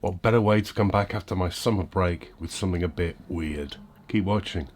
What better way to come back after my summer break with something a bit weird? Keep watching.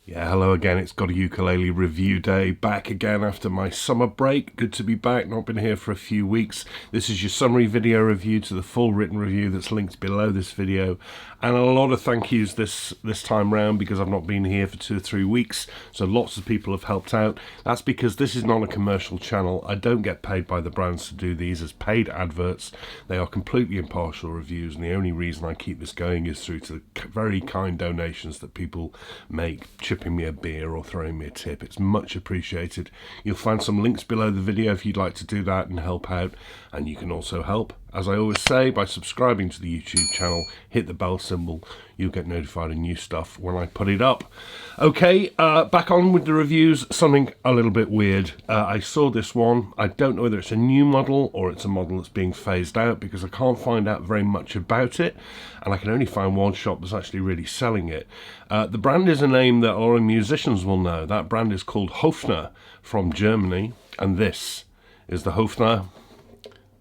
Yeah, hello again. It's GotAUkulele review day. Back again after my summer break. Good to be back. Not been here for a few weeks. This is your summary video review to the full written review that's linked below this video. And a lot of thank yous this time round because I've not been here for 2 or 3 weeks. So lots of people have helped out. That's because this is not a commercial channel. I don't get paid by the brands to do these as paid adverts. They are completely impartial reviews, and the only reason I keep this going is through to the very kind donations that people make, chipping me a beer or throwing me a tip. It's much appreciated. You'll find some links below the video if you'd like to do that and help out, and you can also help, as I always say, by subscribing to the YouTube channel. Hit the bell symbol. You'll get notified of new stuff when I put it up. Okay, back on with the reviews. Something a little bit weird. I saw this one. I don't know whether it's a new model or it's a model that's being phased out because I can't find out very much about it, and I can only find one shop that's actually really selling it. The brand is a name that a lot of musicians will know. That brand is called Höfner from Germany, and this is the Höfner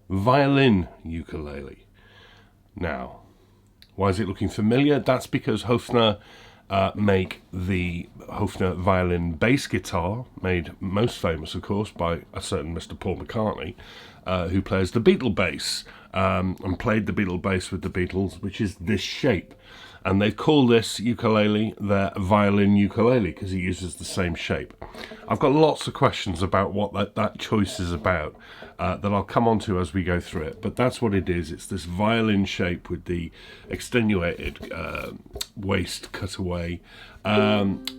Violin Ukulele. Now, why is it looking familiar? That's because Höfner make the Höfner violin bass guitar, made most famous, of course, by a certain Mr. Paul McCartney, who plays the Beatle bass, and played the Beatle bass with the Beatles, which is this shape. And they've called this ukulele their violin ukulele because it uses the same shape. I've got lots of questions about what that choice is about that I'll come on to as we go through it. But that's what it is. It's this violin shape with the extenuated waist cut away. It's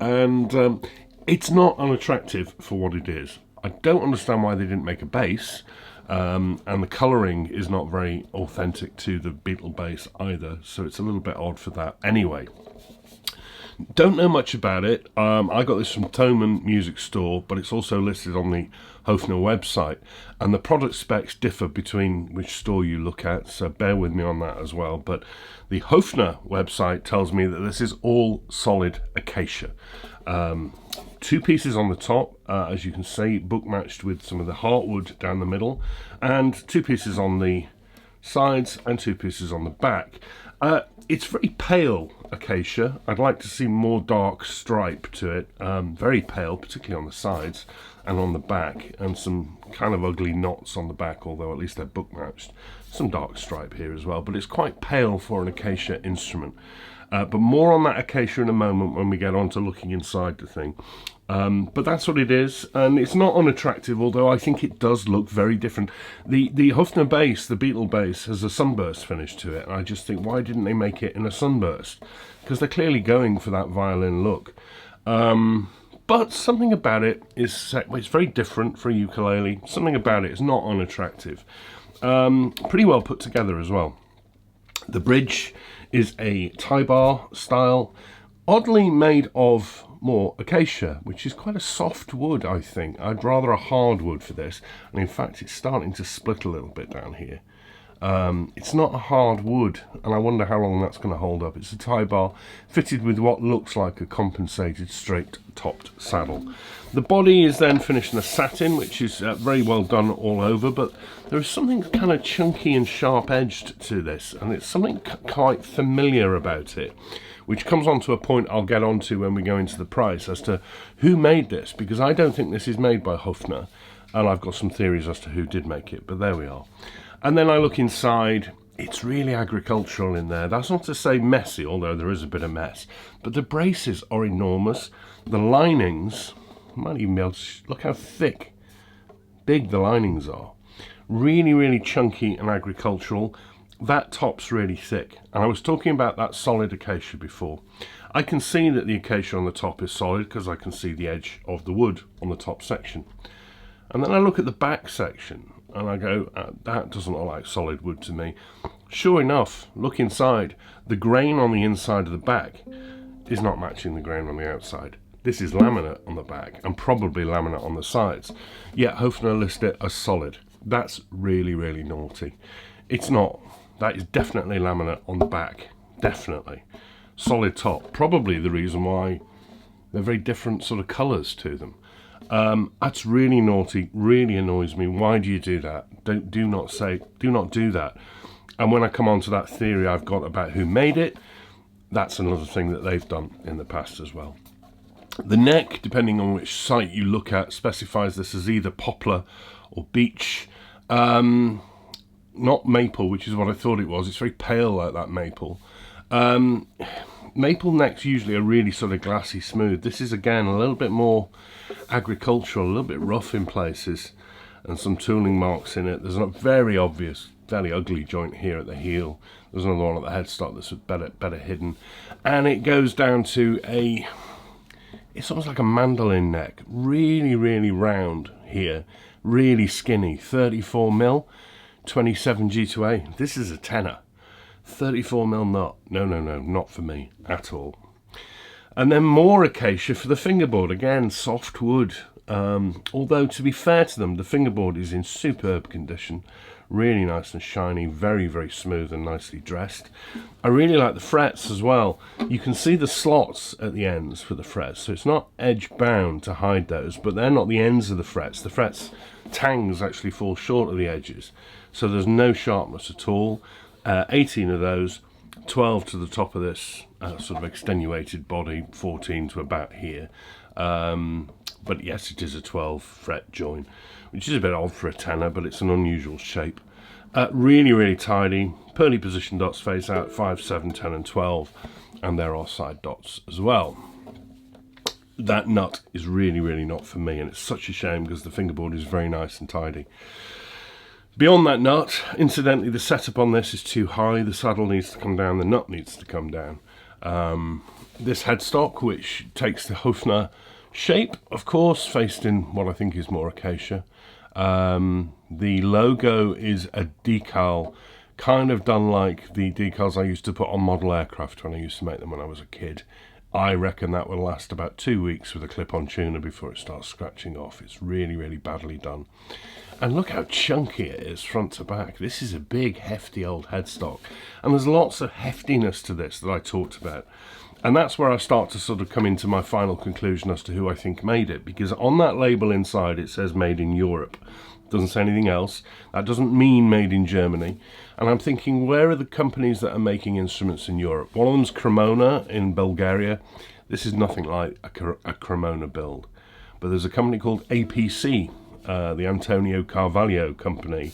not unattractive for what it is. I don't understand why they didn't make a bass. And the colouring is not very authentic to the Beatle bass either, so it's a little bit odd for that. Anyway, don't know much about it. I got this from Thomann Music Store, but it's also listed on the Höfner website, and the product specs differ between which store you look at, so bear with me on that as well. But the Höfner website tells me that this is all solid acacia. 2 pieces on the top, as you can see, book matched with some of the heartwood down the middle, and 2 pieces on the sides and 2 pieces on the back. It's very pale acacia. I'd like to see more dark stripe to it. Very pale, particularly on the sides and on the back, and some kind of ugly knots on the back, although at least they're book matched. Some dark stripe here as well, but it's quite pale for an acacia instrument. But more on that acacia in a moment when we get on to looking inside the thing. But that's what it is, and it's not unattractive, although I think it does look very different. The Höfner bass, the Beatle bass, has a sunburst finish to it, and I just think, why didn't they make it in a sunburst? Because they're clearly going for that violin look. But something about it is, it's very different for a ukulele. Something about it is not unattractive. Pretty well put together as well. The bridge is a tie bar style, oddly made of more acacia, which is quite a soft wood, I think. I'd rather a hard wood for this, and in fact it's starting to split a little bit down here. It's not a hard wood, and I wonder how long that's going to hold up. It's a tie bar fitted with what looks like a compensated straight topped saddle. The body is then finished in a satin, which is very well done all over, but there is something kind of chunky and sharp edged to this, and it's something quite familiar about it, which comes on to a point I'll get onto when we go into the price as to who made this, because I don't think this is made by Höfner, and I've got some theories as to who did make it, but there we are. And then I look inside. It's really agricultural in there. That's not to say messy, although there is a bit of mess. But the braces are enormous. The linings, you might even be able to look how big the linings are. Really, really chunky and agricultural. That top's really thick. And I was talking about that solid acacia before. I can see that the acacia on the top is solid because I can see the edge of the wood on the top section. And then I look at the back section and I go, that doesn't look like solid wood to me. Sure enough, look inside. The grain on the inside of the back is not matching the grain on the outside. This is laminate on the back and probably laminate on the sides. Yet Höfner list it as solid. That's really, really naughty. It's not. That is definitely laminate on the back. Definitely. solid top. Probably the reason why they're very different sort of colours to them. That's really naughty, really annoys me. Why do you do that? Do not do that. And when I come on to that theory I've got about who made it, that's another thing that they've done in the past as well. The neck, depending on which site you look at, specifies this as either poplar or beech. Not maple, which is what I thought it was. It's very pale like that maple. Maple necks usually are really sort of glassy smooth. This is again a little bit more agricultural, a little bit rough in places, and some tooling marks in it. There's a very obvious, very ugly joint here at the heel. There's another one at the headstock that's better hidden, and it goes down to it's almost like a mandolin neck, really round here, really skinny, 34mm, 27 G2A. This is a tenner. 34mm knot. No, not for me at all. And then more acacia for the fingerboard. Again, soft wood. Although, to be fair to them, the fingerboard is in superb condition. Really nice and shiny, very smooth and nicely dressed. I really like the frets as well. You can see the slots at the ends for the frets, so it's not edge bound to hide those, but they're not the ends of the frets. The frets tangs actually fall short of the edges, so there's no sharpness at all. 18 of those, 12 to the top of this sort of extenuated body, 14 to about here. But yes, it is a 12 fret join, which is a bit odd for a tenor, but it's an unusual shape. Really tidy. Pearly position dots face out 5, 7, 10 and 12, and there are side dots as well. That nut is really not for me, and it's such a shame because the fingerboard is very nice and tidy. Beyond that nut, incidentally, the setup on this is too high. The saddle needs to come down, the nut needs to come down. This headstock, which takes the Höfner shape, of course, faced in what I think is more acacia. The logo is a decal, kind of done like the decals I used to put on model aircraft when I used to make them when I was a kid. I reckon that will last about 2 weeks with a clip-on tuner before it starts scratching off. It's really badly done. And look how chunky it is front to back. This is a big, hefty old headstock. And there's lots of heftiness to this that I talked about. And that's where I start to sort of come into my final conclusion as to who I think made it. Because on that label inside it says made in Europe. It doesn't say anything else. That doesn't mean made in Germany. And I'm thinking, where are the companies that are making instruments in Europe? One of them's Cremona in Bulgaria. This is nothing like a Cremona build. But there's a company called APC, the Antonio Carvalho company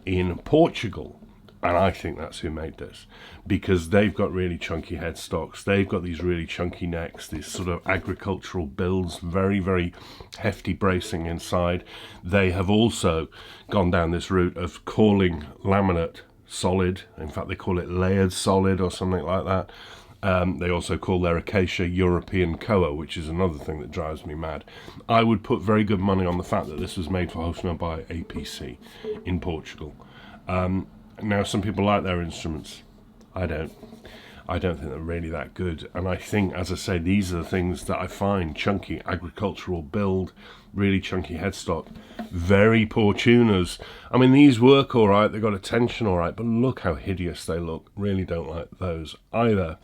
in Portugal. And I think that's who made this, because they've got really chunky headstocks. They've got these really chunky necks, these sort of agricultural builds, very hefty bracing inside. They have also gone down this route of calling laminate solid. In fact, they call it layered solid or something like that. They also call their acacia European Koa, which is another thing that drives me mad. I would put very good money on the fact that this was made for Höfner by APC in Portugal. Now, some people like their instruments. I don't think they're really that good. And I think, as I say, these are the things that I find: chunky agricultural build, really chunky headstock, very poor tuners. I mean, these work all right, they've got a tension all right, but look how hideous they look. Really don't like those either.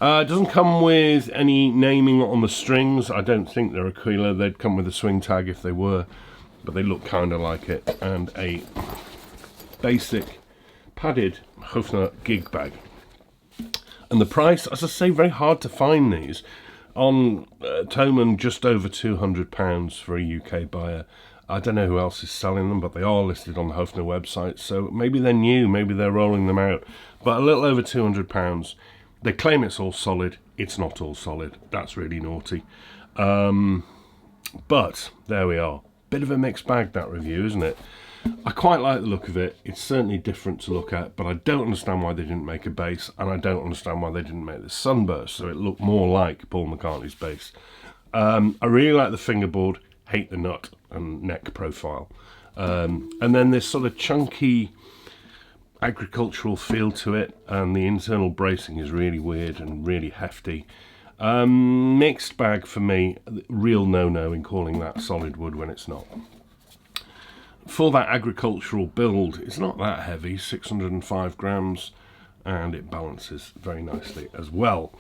It doesn't come with any naming on the strings. I don't think they're Ukulele. They'd come with a swing tag if they were, but they look kind of like it. And a basic padded Höfner gig bag. And the price, as I say, very hard to find these. On Thomann, just over £200 for a UK buyer. I don't know who else is selling them, but they are listed on the Höfner website, so maybe they're new, maybe they're rolling them out. But a little over £200. They claim it's all solid. It's not all solid. That's really naughty. But there we are. Bit of a mixed bag, that review, isn't it? I quite like the look of it. It's certainly different to look at, but I don't understand why they didn't make a bass, and I don't understand why they didn't make this sunburst, so it looked more like Paul McCartney's bass. I really like the fingerboard, hate the nut and neck profile. And then this sort of chunky agricultural feel to it, and the internal bracing is really weird and really hefty. Mixed bag for me, real no-no in calling that solid wood when it's not. For that agricultural build, it's not that heavy, 605 grams, and it balances very nicely as well.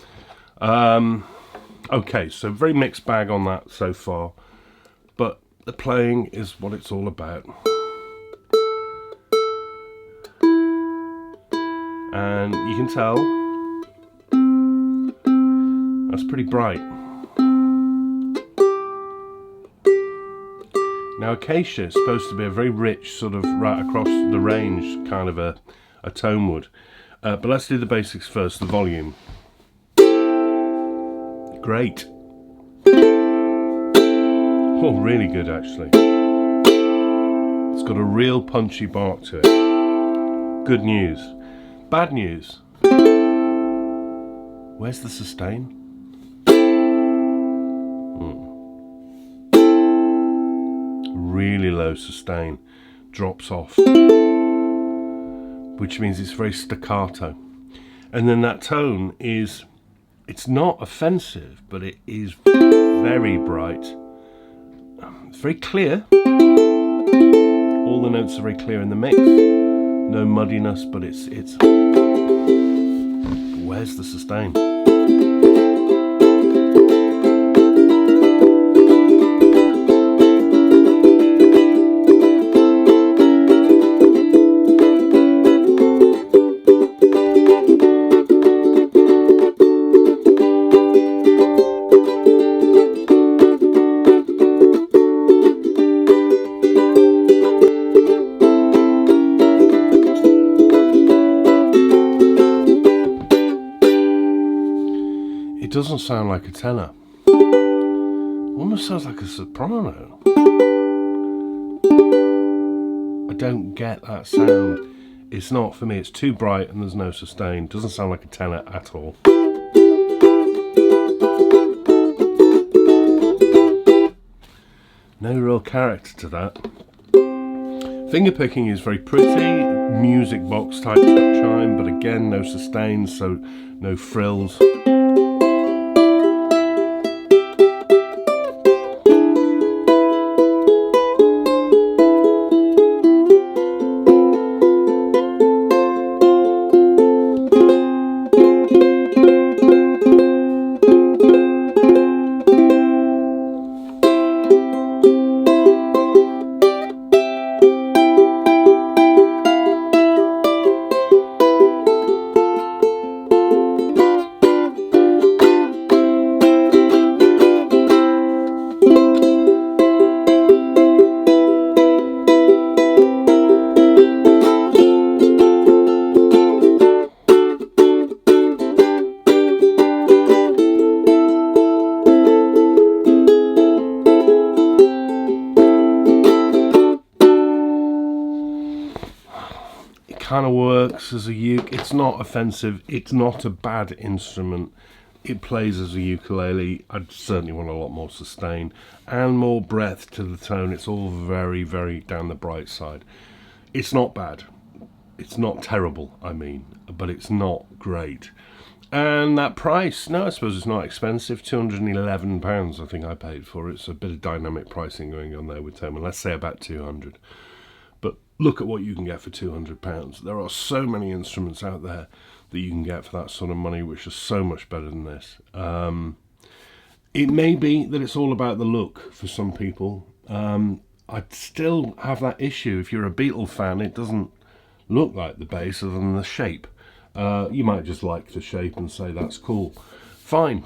Okay, so very mixed bag on that so far, but the playing is what it's all about. And you can tell that's pretty bright. Now acacia is supposed to be a very rich sort of right across the range kind of a tone wood. But let's do the basics first, the volume. Great. Oh, really good actually. It's got a real punchy bark to it. Good news. Bad news. Where's the sustain? Really low sustain. Drops off. Which means it's very staccato. And then that tone is, it's not offensive, but it is very bright. It's very clear. All the notes are very clear in the mix. No muddiness, but it's where's the sustain? It doesn't sound like a tenor. Almost sounds like a soprano. I don't get that sound. It's not for me. It's too bright and there's no sustain. Doesn't sound like a tenor at all. No real character to that. Fingerpicking is very pretty. Music box type chime, but again no sustain, so no frills. Kind of works as a uke. It's not offensive. It's not a bad instrument. It plays as a ukulele. I'd certainly want a lot more sustain and more breadth to the tone. It's all very, very down the bright side. It's not bad. It's not terrible, I mean, but it's not great. And that price, no, I suppose it's not expensive. £211 I think I paid for it. It's a bit of dynamic pricing going on there with Tone. Let's say about 200. But look at what you can get for £200. There are so many instruments out there that you can get for that sort of money, which are so much better than this. It may be that it's all about the look for some people. I'd still have that issue. If you're a Beatle fan, it doesn't look like the bass other than the shape. You might just like the shape and say that's cool. Fine,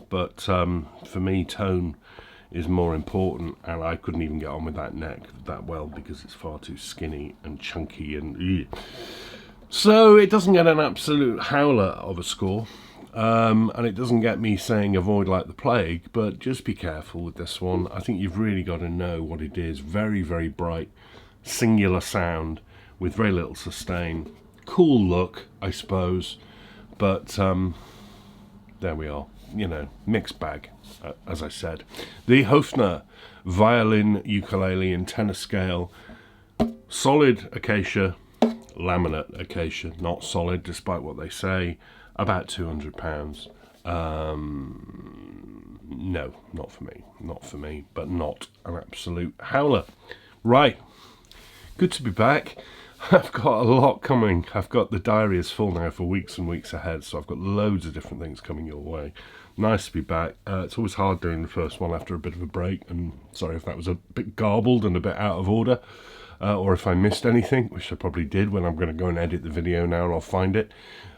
but for me, tone is more important, and I couldn't even get on with that neck that well because it's far too skinny and chunky and so it doesn't get an absolute howler of a score, and it doesn't get me saying avoid like the plague, but just be careful with this one. I think you've really got to know what it is. Very, very bright, singular sound with very little sustain. Cool look, I suppose, but there we are. You know, mixed bag, as I said. The Höfner Violin Ukulele in tenor scale. Solid acacia, laminate acacia, not solid despite what they say. About £200. No, not for me, but not an absolute howler. Right, good to be back. I've got a lot coming. I've got the diary is full now for weeks and weeks ahead, so I've got loads of different things coming your way. Nice to be back. It's always hard doing the first one after a bit of a break, and sorry if that was a bit garbled and a bit out of order, or if I missed anything, which I probably did when I'm going to go and edit the video now and I'll find it.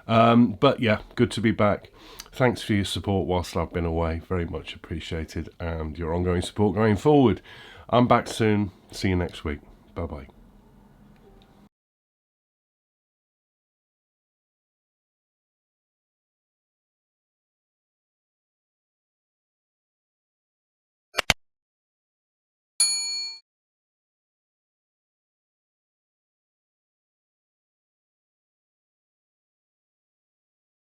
But yeah, good to be back. Thanks for your support whilst I've been away. Very much appreciated, and your ongoing support going forward. I'm back soon. See you next week. Bye-bye.